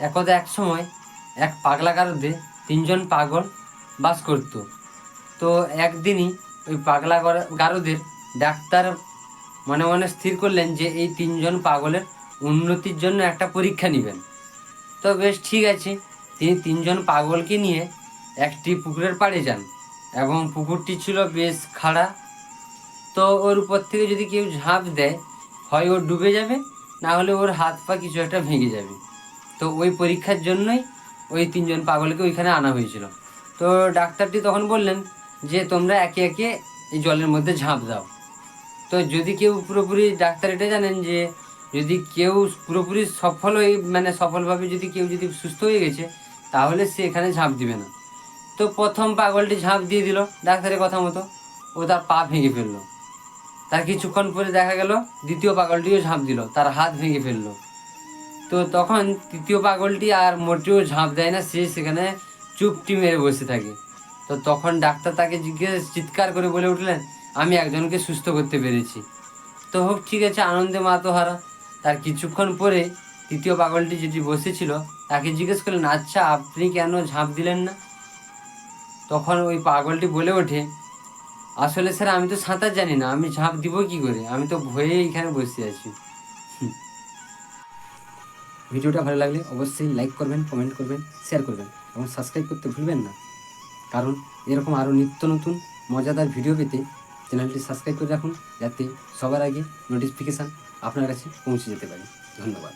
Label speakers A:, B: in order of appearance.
A: একদা এক সময় এক পাগলা গারদে 3জন পাগল বাস করত। তো একদিনই ওই পাগলা গারদের ডাক্তার মনে মনে স্থির করলেন যে এই 3জন পাগলের উন্নতির জন্য একটা পরীক্ষা নেবেন। তো বেশ ঠিক আছে, তিনি 3জন পাগলকে নিয়ে একটি পুকুরের পাড়ে যান এবং পুকুরটি ছিল বেশ খাড়া। তো ওর উপর থেকে যদি কেউ ঝাঁপ দেয়, হয় ও ডুবে যাবে, না হলে ওর হাত পা কিছু একটা ভেঙে যাবে। তো ওই পরীক্ষার জন্যই ওই 3জন পাগলকে ওইখানে আনা হয়েছিল। তো ডাক্তারটি তখন বললেন যে তোমরা একে একে এই জলের মধ্যে ঝাঁপ দাও। তো যদি কেউ পুরোপুরি, ডাক্তার এটা জানেন যে যদি কেউ পুরোপুরি সফলভাবে যদি কেউ সুস্থ হয়ে গেছে, তাহলে সে এখানে ঝাঁপ দিবে না। তো প্রথম পাগলটি ঝাঁপ দিয়ে দিল ডাক্তারের কথা মতো, ও তার পা ভেঙে ফেললো। তার কিছুক্ষণ পরে দেখা গেল দ্বিতীয় পাগলটিও ঝাঁপ দিল, তার হাত ভেঙে ফেললো। তো তখন তৃতীয় পাগলটি আর মোটেও ঝাঁপ দেয় না, সে সেখানে চুপটি মেরে বসে থাকে। তো তখন ডাক্তার তাকে চিৎকার করে বলে উঠলেন, আমি একজনকে সুস্থ করতে পেরেছি। তো হোক, ঠিক আছে, আনন্দে মাতোহারা। তার কিছুক্ষণ পরে তৃতীয় পাগলটি যেটি বসেছিল তাকে জিজ্ঞেস করলেন, আচ্ছা আপনি কেন ঝাঁপ দিলেন না? তখন ওই পাগলটি বলে ওঠে, আসলে স্যার আমি তো সাঁতার জানি না, আমি ঝাঁপ দিব কি করে, আমি তো ভয়ে এখানে বসে আছি। ভিডিওটা ভালো লাগলে অবশ্যই লাইক করবেন, কমেন্ট করবেন, শেয়ার করবেন এবং সাবস্ক্রাইব করতে ভুলবেন না। কারণ এরকম আরও নিত্য নতুন মজাদার ভিডিও পেতে চ্যানেলটি সাবস্ক্রাইব করে রাখুন, যাতে সবার আগে নোটিফিকেশান আপনার কাছে পৌঁছে যেতে পারে। ধন্যবাদ।